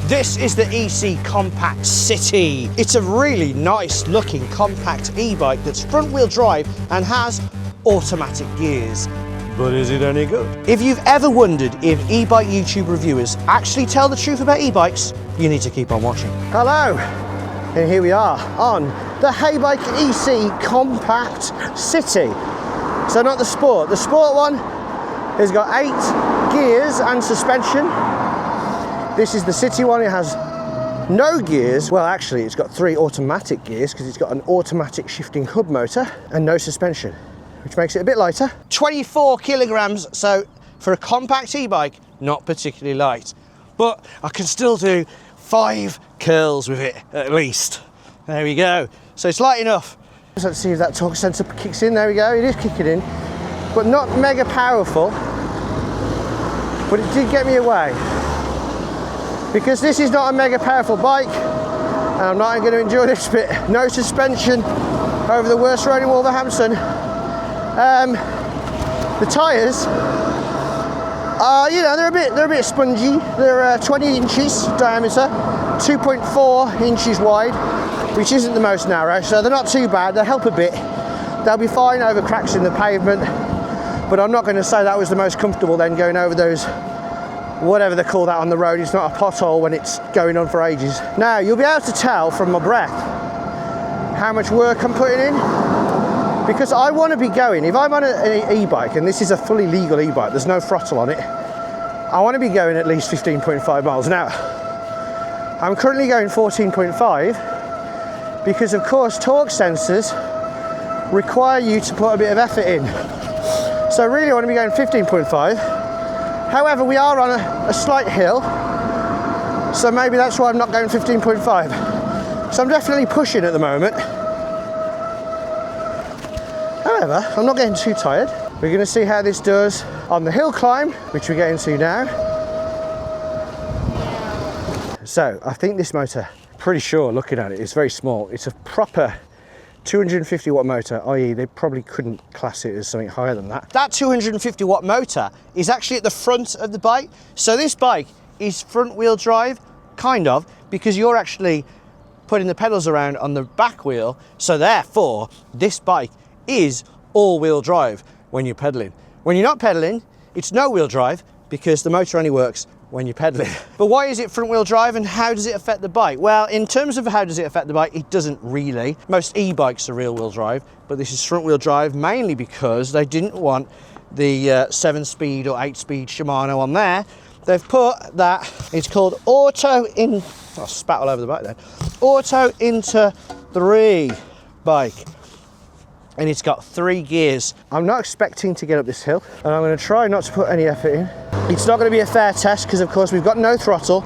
This is the Ec Compact City. It's a really nice looking compact e-bike that's front wheel drive and has automatic gears. But is it any good? If you've ever wondered if e-bike YouTube reviewers actually tell the truth about e-bikes, you need to keep on watching. Hello, and here we are on the Heybike Ec Compact City. So not the Sport. The Sport one has got 8 gears and suspension. This is the City one. It has no gears. Well, actually, it's got 3 automatic gears because it's got an automatic shifting hub motor and no suspension, which makes it a bit lighter. 24 kilograms, so for a compact e-bike, not particularly light. But I can still do 5 curls with it, at least. There we go. So it's light enough. Let's see if that torque sensor kicks in. There we go, it is kicking in. But not mega powerful. But it did get me away. Because this is not a mega powerful bike, and I'm not going to enjoy this bit. No suspension over the worst road in Wolverhampton. The tyres are, you know, they're a bit spongy. They're 20 inches diameter, 2.4 inches wide, which isn't the most narrow, so they're not too bad. They help a bit. They'll be fine over cracks in the pavement, but I'm not going to say that was the most comfortable then, going over those, whatever they call that on the road. It's not a pothole when it's going on for ages. Now, you'll be able to tell from my breath how much work I'm putting in, because I want to be going, if I'm on an e-bike, and this is a fully legal e-bike, there's no throttle on it, I want to be going at least 15.5 miles an hour. I'm currently going 14.5 because, of course, torque sensors require you to put a bit of effort in. So really I want to be going 15.5. However, we are on a slight hill, so maybe that's why I'm not going 15.5. So I'm definitely pushing at the moment. However, I'm not getting too tired. We're going to see how this does on the hill climb, which we're getting to now. So I think this motor, pretty sure looking at it, it's very small. It's a proper 250 watt motor, i.e. they probably couldn't class it as something higher than that. That 250 watt motor is actually at the front of the bike. So this bike is front wheel drive, kind of, because you're actually putting the pedals around on the back wheel. So therefore, this bike is all wheel drive when you're pedaling. When you're not pedaling, it's no wheel drive because the motor only works when you're pedaling. But why is it front wheel drive and how does it affect the bike? Well, in terms of how does it affect the bike, it doesn't really. Most e-bikes are rear wheel drive, but this is front wheel drive mainly because they didn't want the 7-speed or 8-speed Shimano on there. They've put that, it's called Auto in, I spat all over the bike then, Auto into 3 bike. And it's got 3 gears. I'm not expecting to get up this hill, and I'm going to try not to put any effort in. It's not going to be a fair test because, of course, we've got no throttle.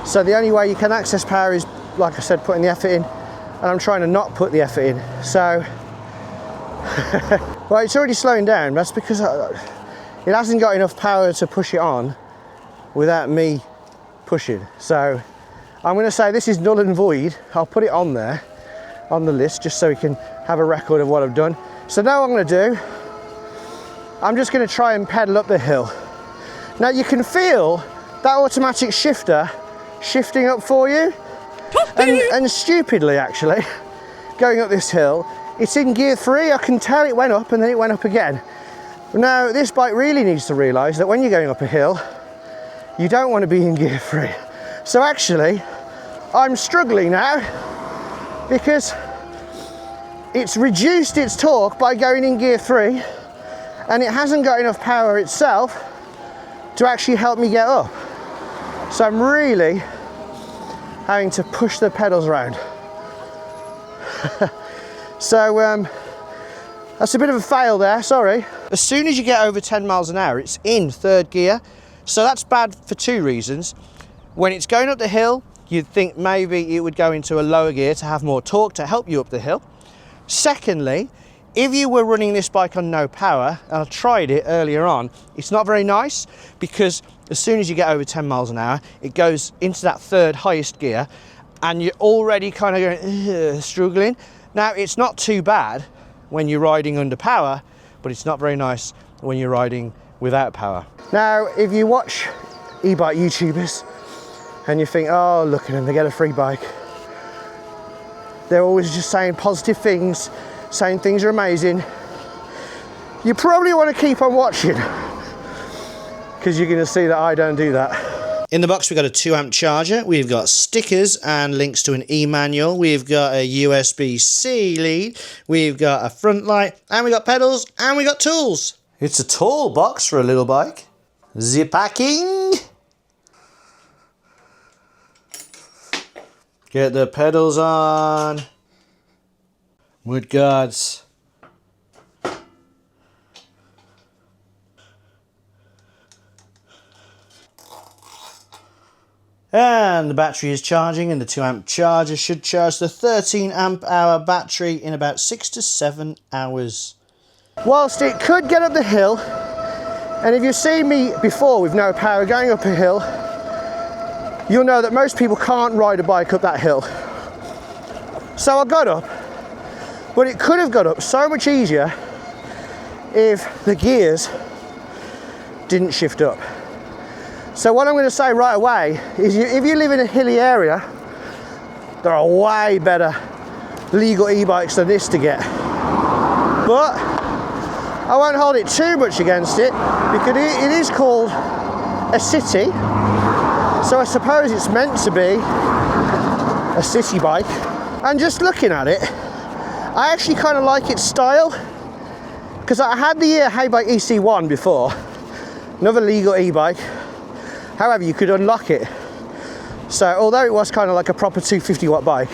So the only way you can access power is, like I said, putting the effort in. And I'm trying to not put the effort in. So, well, it's already slowing down. That's because it hasn't got enough power to push it on without me pushing. So I'm going to say this is null and void. I'll put it on there, on the list, just so we can have a record of what I've done. So now what I'm going to do, I'm just going to try and pedal up the hill. Now you can feel that automatic shifter shifting up for you, and stupidly actually, going up this hill, it's in gear 3. I can tell it went up and then it went up again. Now this bike really needs to realise that when you're going up a hill, you don't want to be in gear 3. So actually, I'm struggling now because it's reduced its torque by going in gear 3 and it hasn't got enough power itself to actually help me get up. So I'm really having to push the pedals around. So that's a bit of a fail there, sorry. As soon as you get over 10 miles an hour, it's in 3rd gear. So that's bad for 2 reasons. When it's going up the hill, you'd think maybe it would go into a lower gear to have more torque to help you up the hill. Secondly, if you were running this bike on no power, and I tried it earlier on, it's not very nice because as soon as you get over 10 miles an hour, it goes into that 3rd highest gear and you're already kind of going, struggling. Now, it's not too bad when you're riding under power, but it's not very nice when you're riding without power. Now, if you watch e-bike YouTubers, and you think, oh, look at them, they get a free bike. They're always just saying positive things, saying things are amazing. You probably want to keep on watching, because you're going to see that I don't do that. In the box, we've got a 2-amp charger, we've got stickers and links to an e-manual, we've got a USB-C lead, we've got a front light, and we've got pedals, and we've got tools. It's a tall box for a little bike. Zip packing. Get the pedals on. Wood guards. And the battery is charging, and the 2-amp charger should charge the 13-amp-hour battery in about 6 to 7 hours. Whilst it could get up the hill, and if you've seen me before with no power going up a hill, you'll know that most people can't ride a bike up that hill. So I got up, but it could have got up so much easier if the gears didn't shift up. So what I'm going to say right away is if you live in a hilly area, there are way better legal e-bikes than this to get. But I won't hold it too much against it, because it is called a city. So I suppose it's meant to be a city bike. And just looking at it, I actually kind of like its style, because I had the Heybike Ec before, another legal e-bike. However, you could unlock it. So although it was kind of like a proper 250 watt bike,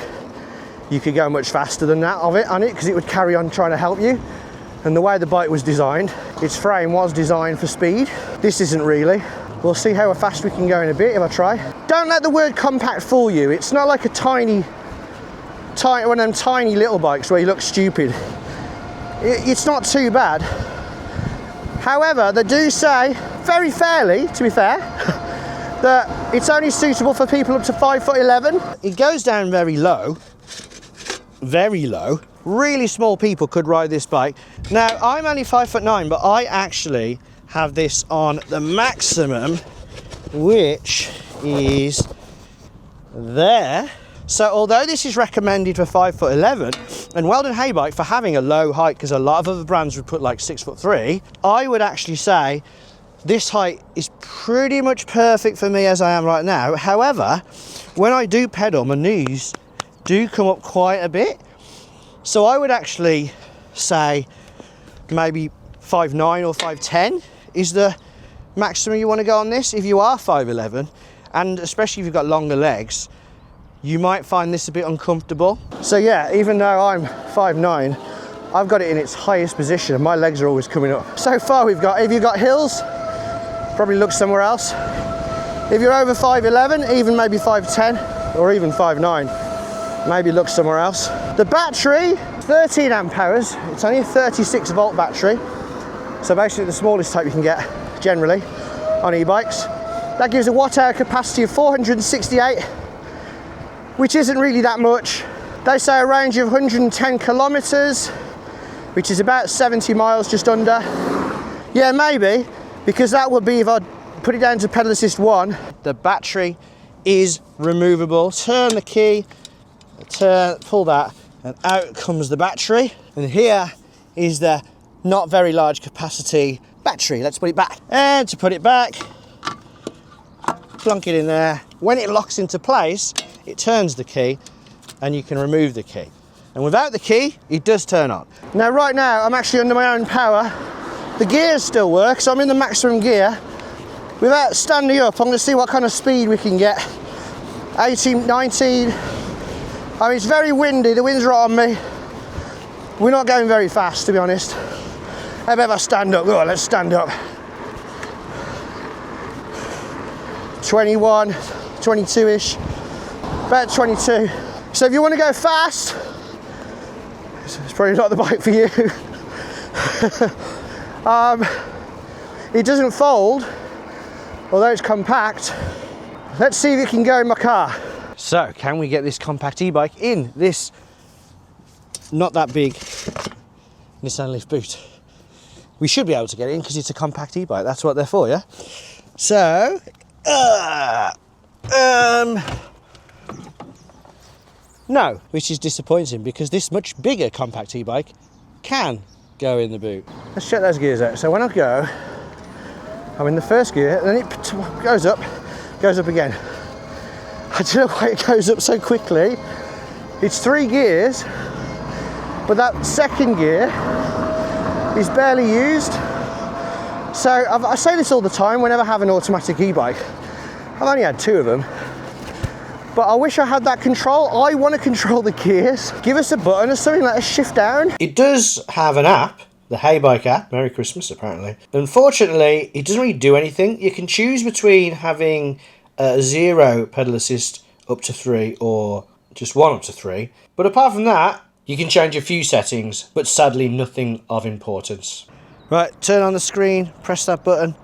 you could go much faster than that on it, because it would carry on trying to help you. And the way the bike was designed, its frame was designed for speed. This isn't really. We'll see how fast we can go in a bit if I try. Don't let the word compact fool you. It's not like a tiny, one of them tiny little bikes where you look stupid. It's not too bad. However, they do say, very fairly, to be fair, that it's only suitable for people up to 5'11". It goes down very low. Very low. Really small people could ride this bike. Now, I'm only 5'9", but I actually have this on the maximum, which is there. So although this is recommended for 5'11", and well done Heybike for having a low height, because a lot of other brands would put like 6'3", I would actually say this height is pretty much perfect for me as I am right now. However, when I do pedal, my knees do come up quite a bit. So I would actually say maybe 5'9" or 5'10" is the maximum you want to go on this. If you are 5'11", and especially if you've got longer legs, you might find this a bit uncomfortable. So yeah, even though I'm 5'9", I've got it in its highest position and my legs are always coming up. So far we've got, if you've got hills, probably look somewhere else. If you're over 5'11", even maybe 5'10", or even 5'9", maybe look somewhere else. The battery, 13 amp hours. It's only a 36 volt battery. So basically the smallest type you can get generally on e-bikes. That gives a watt hour capacity of 468, which isn't really that much. They say a range of 110 kilometers, which is about 70 miles, just under. Yeah, maybe, because that would be if I put it down to pedal assist 1. The battery is removable. Turn the key, pull that, and out comes the battery. And here is the not very large capacity battery. Let's put it back. And to put it back, plunk it in there. When it locks into place, it turns the key and you can remove the key. And without the key, it does turn on. Now, right now, I'm actually under my own power. The gears still work, so I'm in the maximum gear. Without standing up, I'm gonna see what kind of speed we can get. 18, 19. I mean, it's very windy, the wind's right on me. We're not going very fast, to be honest. How about if I stand up? Oh, let's stand up. 21, 22-ish, about 22. So if you want to go fast, it's probably not the bike for you. It doesn't fold, although it's compact. Let's see if it can go in my car. So, can we get this compact e-bike in this not that big Nissan Leaf boot? We should be able to get it in because it's a compact e-bike. That's what they're for, yeah? So, No, which is disappointing because this much bigger compact e-bike can go in the boot. Let's check those gears out. So when I go, I'm in the first gear, then it goes up again. I don't know why it goes up so quickly. It's 3 gears, but that second gear is barely used. So I say this all the time whenever I have an automatic e-bike. I've only had 2 of them, but I wish I had that control. I want to control the gears. Give us a button or something, let us shift down. It does have an app, the Heybike app. Merry Christmas, apparently. Unfortunately, it doesn't really do anything. You can choose between having 0 pedal assist up to 3 or just 1 up to 3. But apart from that, you can change a few settings, but sadly nothing of importance. Right, turn on the screen, press that button.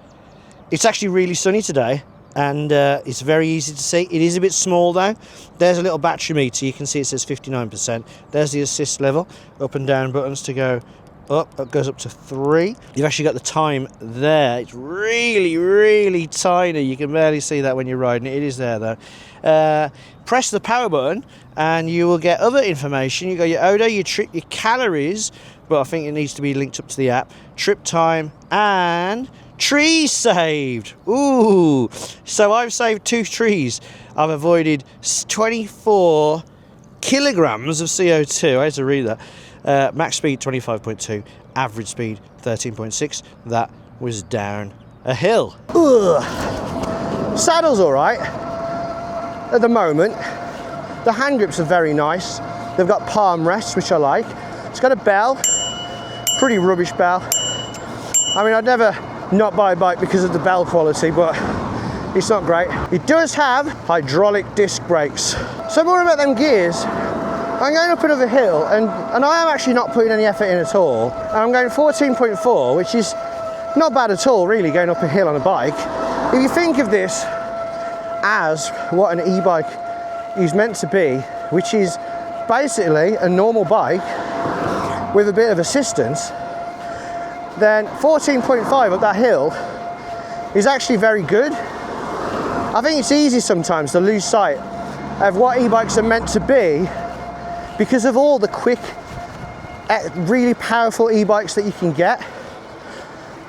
It's actually really sunny today, and it's very easy to see. It is a bit small though. There's a little battery meter. You can see it says 59%. There's the assist level. Up and down buttons to go up. It goes up to 3. You've actually got the time there. It's really, really tiny. You can barely see that when you're riding it. It is there though. Press the power button and you will get other information. You got your odo, your trip, your calories, but I think it needs to be linked up to the app. Trip time and trees saved. Ooh, so I've saved 2 trees. I've avoided 24 kilograms of CO2. I had to read that. Max speed 25.2, average speed 13.6. That was down a hill. Ugh. Saddle's all right at the moment. The hand grips are very nice. They've got palm rests, which I like. It's got a bell, pretty rubbish bell. I mean, I'd never not buy a bike because of the bell quality, but it's not great. It does have hydraulic disc brakes. So more about them gears. I'm going up another hill, and I am actually not putting any effort in at all. And I'm going 14.4, which is not bad at all, really, going up a hill on a bike. If you think of this as what an e-bike is meant to be, which is basically a normal bike with a bit of assistance, then 14.5 up that hill is actually very good. I think it's easy sometimes to lose sight of what e-bikes are meant to be because of all the quick, really powerful e-bikes that you can get.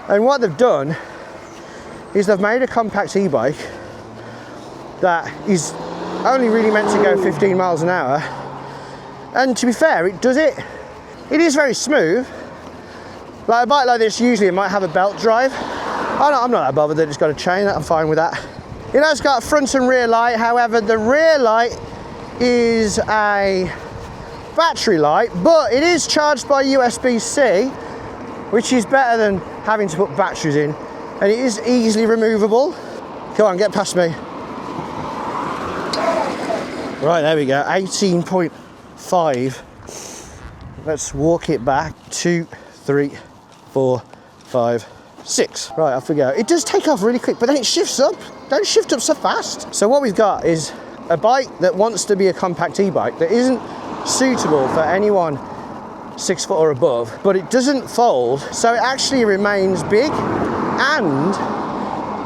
And what they've done is they've made a compact e-bike that is only really meant to go 15 miles an hour. And to be fair, it does it. It is very smooth. Like a bike like this, usually it might have a belt drive. I'm not that bothered that it's got a chain. I'm fine with that. It has got a front and rear light. However, the rear light is a battery light, but it is charged by USB-C, which is better than having to put batteries in. And it is easily removable. Come on, get past me. Right, there we go, 18.5. Let's walk it back. 2, 3, 4, 5, 6. Right, off we go. It does take off really quick, but then it shifts up. Don't shift up so fast. So what we've got is a bike that wants to be a compact e-bike that isn't suitable for anyone 6 foot or above, but it doesn't fold, so it actually remains big, and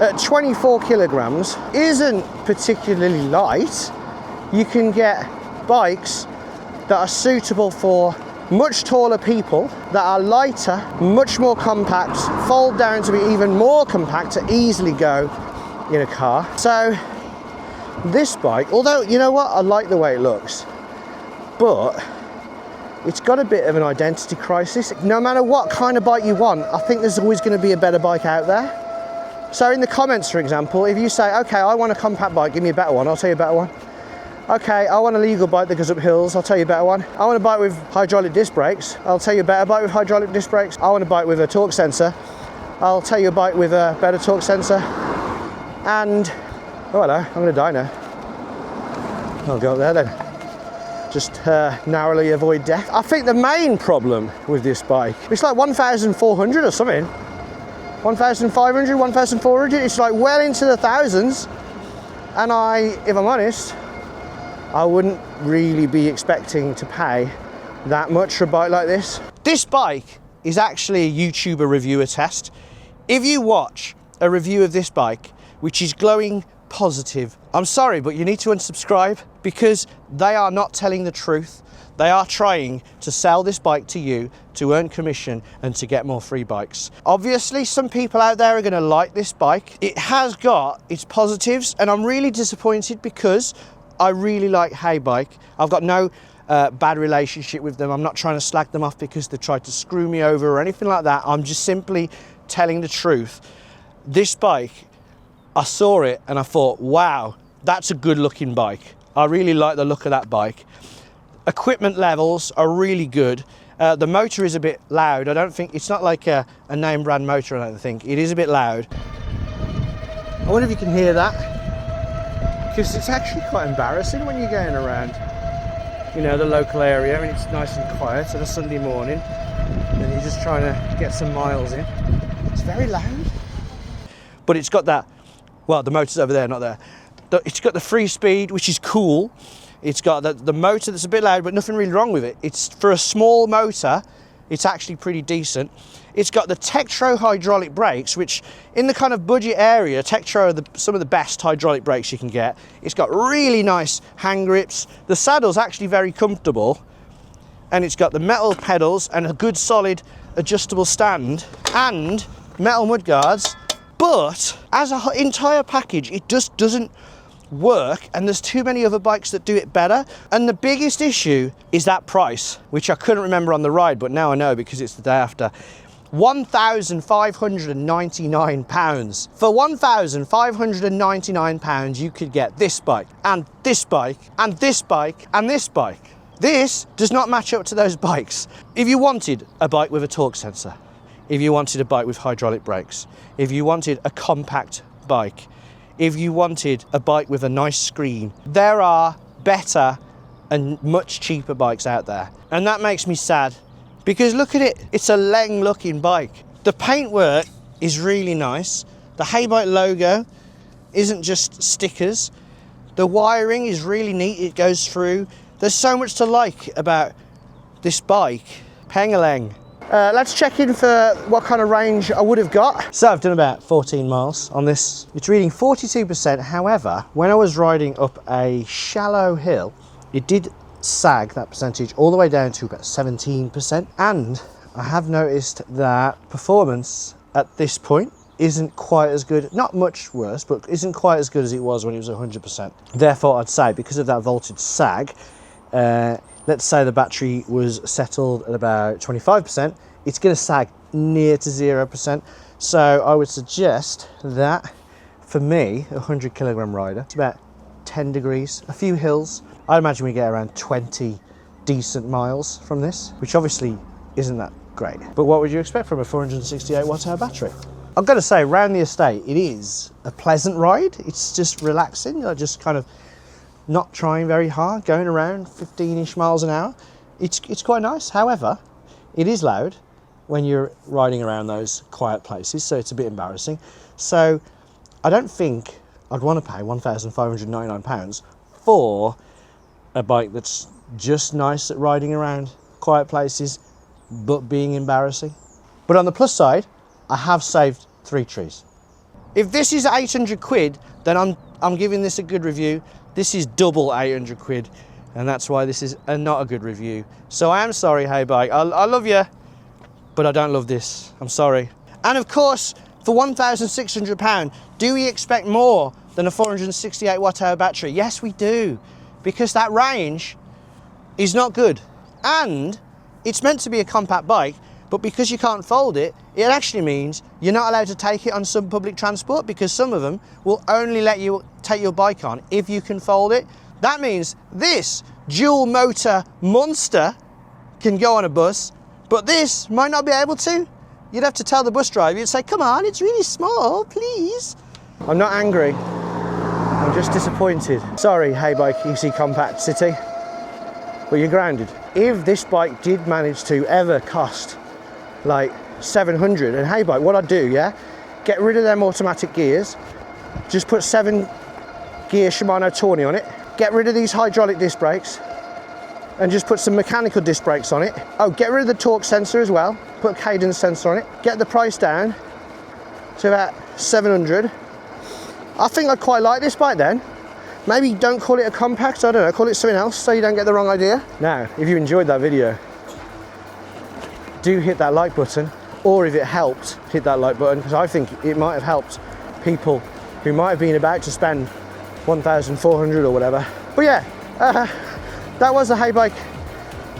at 24 kilograms isn't particularly light. You can get bikes that are suitable for much taller people, that are lighter, much more compact, fold down to be even more compact to easily go in a car. So this bike, although, you know what, I like the way it looks, but it's got a bit of an identity crisis. No matter what kind of bike you want, I think there's always going to be a better bike out there. So in the comments, for example, if you say, okay, I want a compact bike, give me a better one, I'll tell you a better one. Okay, I want a legal bike that goes up hills, I'll tell you a better one. I want a bike with hydraulic disc brakes, I'll tell you a better bike with hydraulic disc brakes. I want a bike with a torque sensor, I'll tell you a bike with a better torque sensor. And, oh hello, I'm going to die now. I'll go up there then. Just narrowly avoid death. I think the main problem with this bike, it's like 1,400 or something. 1,500, 1,400, it's like well into the thousands. And if I'm honest, I wouldn't really be expecting to pay that much for a bike like this. This bike is actually a YouTuber reviewer test. If you watch a review of this bike, which is glowing positive. I'm sorry, but you need to unsubscribe because they are not telling the truth. They are trying to sell this bike to you to earn commission and to get more free bikes. Obviously, some people out there are going to like this bike. It has got its positives, and I'm really disappointed because I really like Heybike. I've got no bad relationship with them. I'm not trying to slag them off because they tried to screw me over or anything like that. I'm just simply telling the truth. This bike, I saw it and I thought, wow, that's a good looking bike. I really like the look of that bike. Equipment levels are really good. The motor is a bit loud. I don't think, it's not like a name brand motor, I don't think. It is a bit loud. I wonder if you can hear that. Because it's actually quite embarrassing when you're going around, you know, the local area and it's nice and quiet on a Sunday morning and you're just trying to get some miles in. It's very loud. But it's got that, well, the motor's over there, not there. It's got the free speed, which is cool. It's got the motor that's a bit loud, but nothing really wrong with it. It's, for a small motor, it's actually pretty decent. It's got the Tektro hydraulic brakes, which in the kind of budget area, Tektro are some of the best hydraulic brakes you can get. It's got really nice hand grips. The saddle's actually very comfortable. And it's got the metal pedals and a good solid adjustable stand and metal mudguards. But as an entire package, it just doesn't work, and there's too many other bikes that do it better. And the biggest issue is that price, which I couldn't remember on the ride, but now I know because it's the day after. £1,599. For £1,599 you could get this bike and this bike and this bike and this bike. This does not match up to those bikes. If you wanted a bike with a torque sensor, if you wanted a bike with hydraulic brakes, if you wanted a compact bike, if you wanted a bike with a nice screen, there are better and much cheaper bikes out there. And that makes me sad because look at it, it's a Leng looking bike. The paintwork is really nice. The Heybike logo isn't just stickers. The wiring is really neat, it goes through. There's so much to like about this bike. Peng a Leng. Let's check in for what kind of range I would have got. So I've done about 14 miles on this. It's reading 42%. However, when I was riding up a shallow hill, it did sag that percentage all the way down to about 17%. And I have noticed that performance at this point isn't quite as good, not much worse, but isn't quite as good as it was when it was 100%. Therefore, I'd say because of that voltage sag, let's say the battery was settled at about 25%, it's going to sag near to 0%. So I would suggest that for me, a 100 kilogram rider, it's about 10 degrees, a few hills. I'd imagine we get around 20 decent miles from this, which obviously isn't that great. But what would you expect from a 468 watt hour battery? I've got to say, around the estate, it is a pleasant ride. It's just relaxing, you know, just kind of not trying very hard, going around 15-ish miles an hour. It's quite nice. However, it is loud when you're riding around those quiet places, so it's a bit embarrassing. So I don't think I'd want to pay £1,599 for a bike that's just nice at riding around quiet places, but being embarrassing. But on the plus side, I have saved 3 trees. If this is 800 quid, then I'm giving this a good review. This is double 800 quid, and that's why this is not a good review. So I am sorry, Heybike. I love you, but I don't love this. I'm sorry. And of course, for £1,600, do we expect more than a 468 watt hour battery? Yes, we do, because that range is not good. And it's meant to be a compact bike, but because you can't fold it, it actually means you're not allowed to take it on some public transport, because some of them will only let you take your bike on if you can fold it. That means this dual motor monster can go on a bus, but this might not be able to. You'd have to tell the bus driver, you'd say, come on, it's really small, please. I'm not angry, I'm just disappointed. Sorry, Heybike Ec Compact City, but you're grounded. If this bike did manage to ever cost like 700, and Heybike, what I'd do, yeah, get rid of them automatic gears, just put 7 gear Shimano Tawny on it, get rid of these hydraulic disc brakes, and just put some mechanical disc brakes on it. Oh, get rid of the torque sensor as well, put a cadence sensor on it, get the price down to about 700, I think I quite like this bike then. Maybe don't call it a compact, I don't know, call it something else so you don't get the wrong idea. Now, if you enjoyed that video, do hit that like button, or if it helped, hit that like button, because I think it might have helped people who might have been about to spend 1,400 or whatever. But yeah, that was the Heybike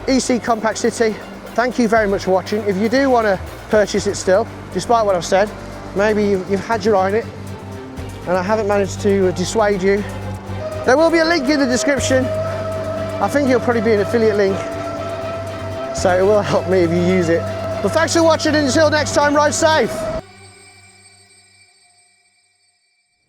Ec Compact City. Thank you very much for watching. If you do want to purchase it still, despite what I've said, maybe you've had your eye on it and I haven't managed to dissuade you, there will be a link in the description. I think it'll probably be an affiliate link, so it will help me if you use it. But thanks for watching, and until next time, ride safe.